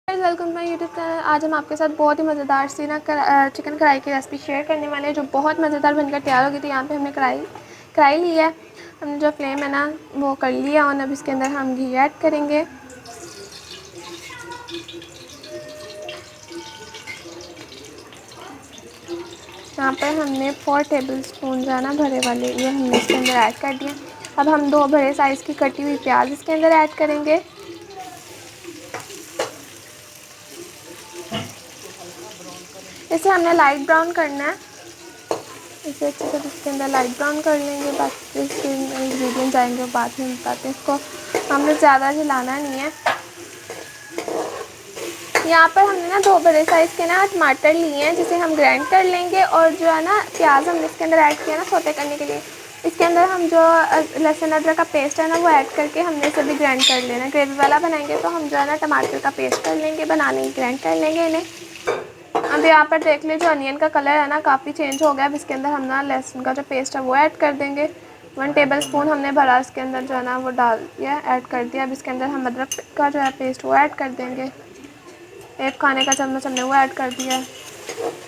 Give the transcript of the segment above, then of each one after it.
Welcome my YouTube channel. आज हम आपके साथ बहुत ही मज़ेदार सी ना चिकन कढ़ाई की रेसिपी शेयर करने वाले हैं जो बहुत मज़ेदार बनकर तैयार होगी। तो यहाँ पे हमने कढ़ाई ली है, हमने जो फ्लेम है ना वो कर लिया और अब इसके अंदर हम घी ऐड करेंगे। यहाँ पर हमने 4 टेबलस्पून जो है ना भरे वाले ये हमने इसके अंदर ऐड कर दिया। अब हम 2 बड़े साइज़ की कटी हुई प्याज इसके अंदर ऐड करेंगे। इसे हमने लाइट ब्राउन करना है। इसे अच्छे से इसके अंदर लाइट ब्राउन कर लेंगे। बाकी इसके इंग्रेडिएंट्स आएंगे वो बाद में बताते हैं। इसको हमने ज़्यादा हिलाना नहीं है। यहाँ पर हमने ना 2 बड़े साइज़ के ना टमाटर लिए हैं जिसे हम ग्राइंड कर लेंगे। और जो है ना प्याज हमने इसके अंदर ऐड किया ना सौते करने के लिए, इसके अंदर हम जो लहसुन अदरक का पेस्ट है ना वो ऐड करके हमने इसे भी ग्राइंड कर लेना। ग्रेवी वाला बनाएंगे तो हम जो है ना टमाटर का पेस्ट कर लेंगे, बनाने ग्राइंड कर लेंगे इन्हें। अब यहाँ पर देख लें जो अनियन का कलर है ना काफ़ी चेंज हो गया। अब इसके अंदर हम ना लहसुन का जो पेस्ट है वो ऐड कर देंगे। 1 टेबलस्पून हमने भरा इसके अंदर जो है ना वो डाल दिया, ऐड कर दिया। अब इसके अंदर हम अदरक का जो है पेस्ट वो ऐड कर देंगे। 1 खाने का चम्मच हमने वो ऐड कर दिया।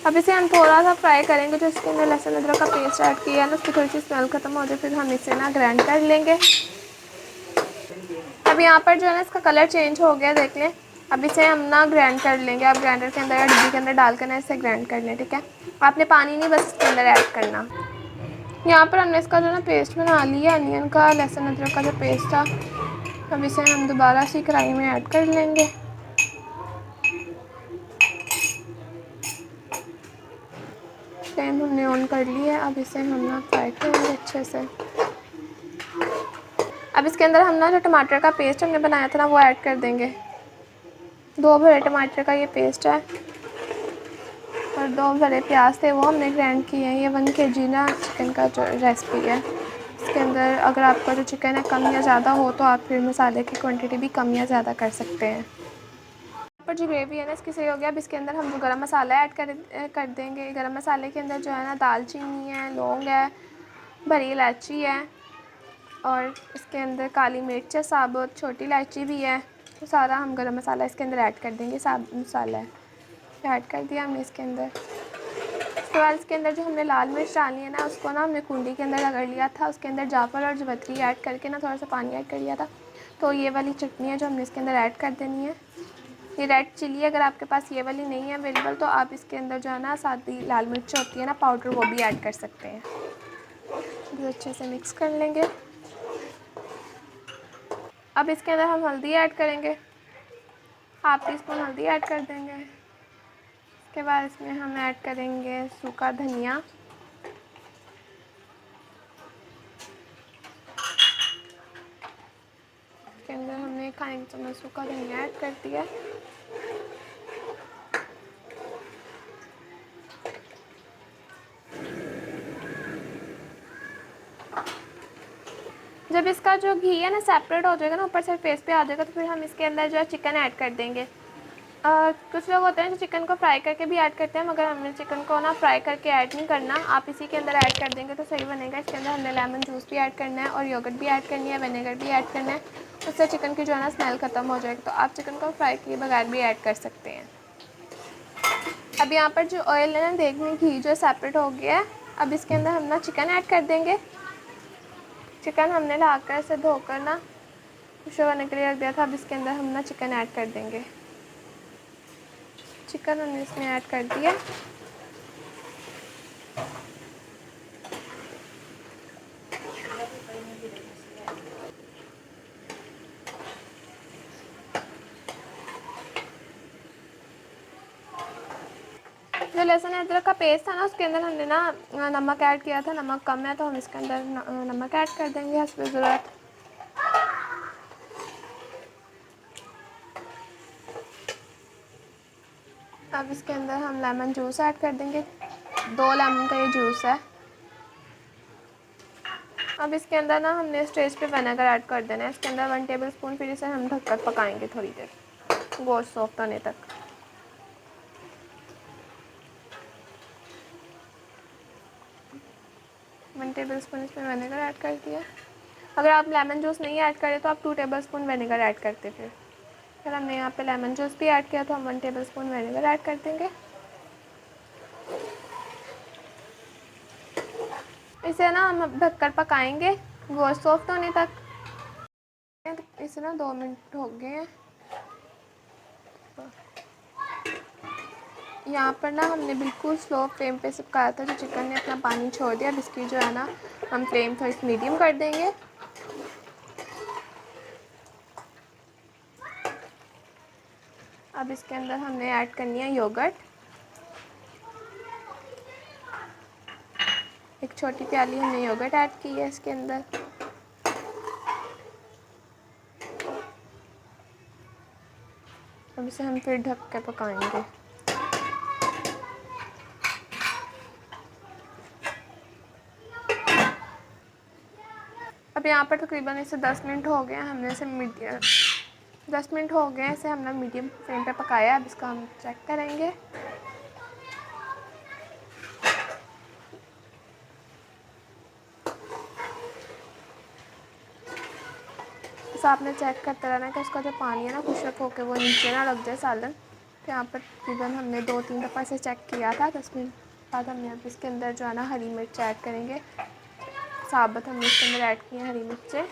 अब इसे हम थोड़ा सा फ्राई करेंगे। जो इसके अंदर लहसुन अदरक का पेस्ट ऐड किया है ना उसकी थोड़ी सी स्मेल खत्म हो जाए फिर हम इसे ना ग्राइंड कर लेंगे। अब यहाँ पर जो है ना इसका कलर चेंज हो गया, देख लें। अब इसे हम ना ग्राइंड कर लेंगे। आप ग्राइंडर के अंदर या डिब्बी के अंदर डाल कर ना इसे ग्राइंड कर लें, ठीक है। आपने पानी नहीं बस इसके अंदर ऐड करना। यहाँ पर हमने इसका जो ना पेस्ट बना लिया अनियन का, लहसुन अदरक का जो पेस्ट था। अब इसे हम दोबारा से कढ़ाई में ऐड कर लेंगे। फ्लेम हमने ऑन कर लिया है। अब इसे हम ना फ्राई करेंगे अच्छे से। अब इसके अंदर हम ना जो टमाटर का पेस्ट हमने बनाया था ना वो ऐड कर देंगे। 2 भरे टमाटर का ये पेस्ट है और 2 भरे प्याज थे वो हमने ग्राइंड किए हैं। ये 1 kg ना चिकन का जो रेसिपी है। इसके अंदर अगर आपका जो चिकन है कम या ज़्यादा हो तो आप फिर मसाले की क्वांटिटी भी कम या ज़्यादा कर सकते हैं। यहाँ पर जो ग्रेवी है ना इसकी सही हो गया। अब इसके अंदर हम जो गरम मसाला ऐड कर देंगे। गरम मसाले के अंदर जो है ना दालचीनी है, लौंग है, भरी इलायची है और इसके अंदर काली मिर्च है साबुत, छोटी इलायची भी है। तो सारा हम गरम मसाला इसके अंदर ऐड कर देंगे। साबुत मसाला है ऐड कर दिया हमने इसके अंदर। उसके बाद इसके अंदर जो हमने लाल मिर्च डाली है ना उसको ना हमने कुंडी के अंदर रगड़ लिया था। उसके अंदर जाफर और जवत्री ऐड करके ना थोड़ा सा पानी ऐड कर लिया था। तो ये वाली चटनी है जो हमने इसके अंदर ऐड कर देनी है। ये रेड चिली, अगर आपके पास ये वाली नहीं है अवेलेबल तो आप इसके अंदर जो है ना सादी लाल मिर्च होती है ना पाउडर वो भी ऐड कर सकते हैं। तो अच्छे से मिक्स कर लेंगे। अब इसके अंदर हम हल्दी ऐड करेंगे। 1/2 टीस्पून हल्दी ऐड कर देंगे। उसके बाद इसमें हम ऐड करेंगे सूखा धनिया। इसके अंदर हमने 1 खाने का चम्मच सूखा धनिया ऐड कर दिया। जब इसका जो घी है ना सेपरेट हो जाएगा ना ऊपर से फेस पे आ जाएगा तो फिर हम इसके अंदर जो है चिकन ऐड कर देंगे। कुछ लोग होते हैं जो चिकन को फ्राई करके भी ऐड करते हैं, मगर हमने चिकन को ना फ्राई करके ऐड नहीं करना। आप इसी के अंदर ऐड कर देंगे तो सही बनेगा। इसके अंदर हमने लेमन जूस भी ऐड करना है और योगर्ट भी ऐड करनी है, विनेगर भी ऐड करना है। उससे चिकन की जो है ना स्मेल ख़त्म हो जाएगी। तो आप चिकन को फ्राई किए बगैर भी ऐड कर सकते हैं। अब यहाँ पर जो ऑयल है ना देखने घी जो सेपरेट हो गया है। अब इसके अंदर हम ना चिकन ऐड कर देंगे। चिकन हमने लाकर इसे धोकर ना खुश होने के लिए रख दिया था। अब इसके अंदर हम ना चिकन ऐड कर देंगे। चिकन हमने इसमें ऐड कर दिया। जो लहसुन अदरक का पेस्ट था ना उसके अंदर हमने ना नमक ऐड किया था। नमक कम है तो हम इसके अंदर नमक ऐड कर देंगे हस्ब ज़रूरत। अब इसके अंदर हम लेमन जूस ऐड कर देंगे। 2 लेमन का ये जूस है। अब इसके अंदर ना हमने स्टेज पे विनेगर ऐड कर देना है। इसके अंदर 1 टेबलस्पून। फिर इसे हम ढककर पकाएंगे थोड़ी देर गोश्त सॉफ्ट होने तक। वन टेबलस्पून इसमें विनेगर ऐड कर दिया। अगर आप लेमन जूस नहीं ऐड करें तो आप 2 टेबलस्पून विनेगर ऐड करते फिर। फिर हमने यहाँ पे लेमन जूस भी ऐड किया तो हम 1 टेबलस्पून विनेगर ऐड कर देंगे। इसे ना हम ढककर पकाएंगे गोश्त सॉफ्ट होने तक। इसे ना 2 मिनट हो गए हैं। यहाँ पर ना हमने बिल्कुल स्लो फ्लेम पे से पकाया था, जो चिकन ने अपना पानी छोड़ दिया। अब इसकी जो है ना हम फ्लेम थोड़ी सी मीडियम कर देंगे। अब इसके अंदर हमने ऐड करनी है योगर्ट। एक छोटी प्याली हमने योगर्ट ऐड की है इसके अंदर। अब इसे हम फिर ढक के पकाएंगे। अब यहाँ पर तकरीबन इसे 10 मिनट हो गए हैं। हमने इसे 10 मिनट हो गए हैं, इसे हमने मीडियम फ्लेम पे पकाया। अब इसका हम चेक करेंगे। बस आपने चेक करते रहना कि उसका जो पानी है ना खुशक होकर वो नीचे ना लग जाए सालन। तो यहाँ पर तकरीबन हमने 2-3 दफ़ा इसे चेक किया था। 10 मिनट बाद हमने अब इसके अंदर जो है ना हरी मिर्च ऐड करेंगे। साबुत हमने इसके अंदर ऐड की है हरी मिर्चें।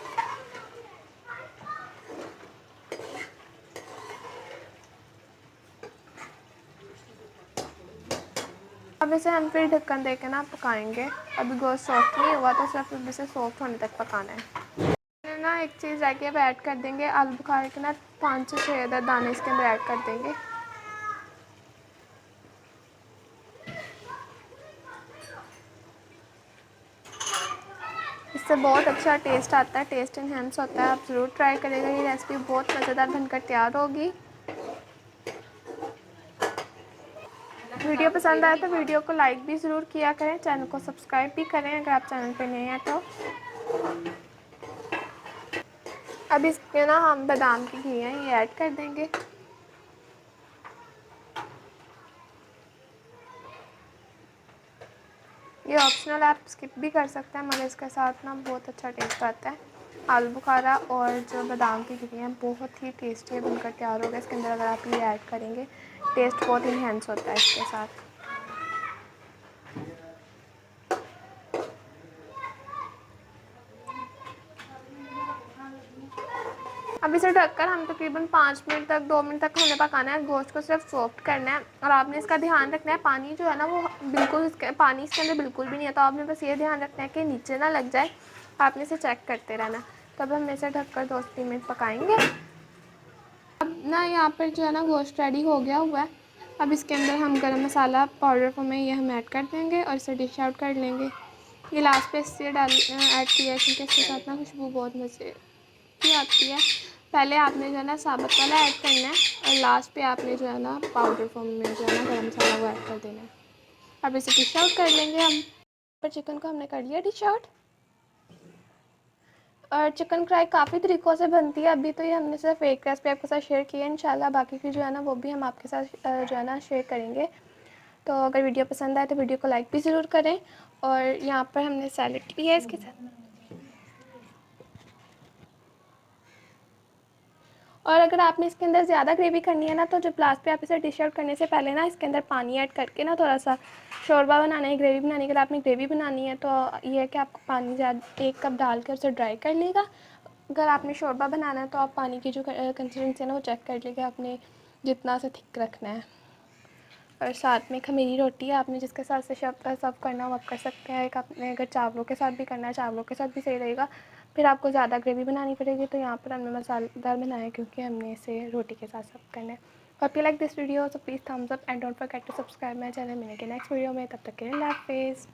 अब इसे हम फिर ढक्कन दे के ना पकाएंगे। अभी गोश्त सॉफ्ट नहीं हुआ तो सिर्फ इसे सॉफ्ट होने तक पकाना है। ना एक चीज़ रह गई, अब ऐड कर देंगे आलू बुखारे के ना 5 से 6 अदद दाने इसके अंदर ऐड कर देंगे। इससे बहुत अच्छा टेस्ट आता है, टेस्ट इन्हेंस होता है। आप ज़रूर ट्राई करेगा, ये रेसिपी बहुत मज़ेदार बनकर तैयार होगी। वीडियो पसंद आए तो वीडियो को लाइक भी ज़रूर किया करें, चैनल को सब्सक्राइब भी करें अगर आप चैनल पे नए हैं तो। अब इसमें ना हम बादाम की घी है ये ऐड कर देंगे। ये ऑप्शनल, आप स्किप भी कर सकते हैं, मगर इसके साथ ना बहुत अच्छा टेस्ट आता है। आलू बुखारा और जो बादाम की घी है बहुत ही टेस्टी बनकर तैयार होगा। इसके अंदर अगर आप ये ऐड करेंगे टेस्ट बहुत इन्हेंस होता है इसके साथ। अब इसे ढककर हम तकरीबन 5 मिनट तक 2 मिनट तक हमें पकाना है। गोश्त को सिर्फ सॉफ्ट करना है और आपने इसका ध्यान रखना है पानी जो है ना वो बिल्कुल पानी इसके अंदर बिल्कुल भी नहीं है। तो आपने बस ये ध्यान रखना है कि नीचे ना लग जाए, आपने इसे चेक करते रहना। तब हम इसे ढककर 2-3 मिनट पकाएंगे। अब ना यहाँ पर जो है ना गोश्त रेडी हो गया हुआ है। अब इसके अंदर हम गरम मसाला पाउडर को में ये हम ऐड कर देंगे और इसे डिश आउट कर लेंगे। ये लास्ट पे इससे ऐड किया है क्योंकि इसके साथ ना खुशबू बहुत मज़े की आती है। पहले आपने जो है ना साबुत वाला ऐड करना है और लास्ट पे आपने जो है ना पाउडर फॉर्म में जो है ना गरम मसाला वो ऐड कर देना है। अब इसे डिश आउट कर लेंगे हम। पर चिकन को हमने कर लिया डिश आउट। और चिकन फ्राई काफ़ी तरीक़ों से बनती है। अभी तो ये हमने सिर्फ एक रेसिपी आपके साथ शेयर की है, इंशाल्लाह बाकी की जो है ना वो भी हम आपके साथ जो है ना शेयर करेंगे। तो अगर वीडियो पसंद आए तो वीडियो को लाइक भी ज़रूर करें। और यहाँ पर हमने सैलेड लिया है इसके साथ। और अगर आपने इसके अंदर ज़्यादा ग्रेवी करनी है ना तो जब लास्ट पे आप इसे डिश आउट करने से पहले ना इसके अंदर पानी ऐड करके ना थोड़ा सा शोरबा बनाना है, ग्रेवी बनानी है। अगर आपने ग्रेवी बनानी है तो ये है कि आपको पानी ज़्यादा 1 कप डाल कर उसे ड्राई कर लेगा। अगर आपने शोरबा बनाना है तो आप पानी की जो कंसिस्टेंसी है ना वो चेक कर लीजिए आपने जितना सा थिक रखना है। और साथ में खमीरी रोटी है, आपने जिसके साथ से सर्व करना हो आप कर सकते हैं। एक आपने अगर चावलों के साथ भी करना है चावलों के साथ भी सही रहेगा। फिर आपको ज़्यादा ग्रेवी बनानी पड़ेगी तो यहाँ पर हमने मसालेदार बनाया क्योंकि हमने इसे रोटी के साथ सर्व करना है। Hope you like this video, so please thumbs up and don't forget to subscribe my channel. मिलेंगे नेक्स्ट वीडियो में, तब तक के लिए अल्लाह हाफिज़।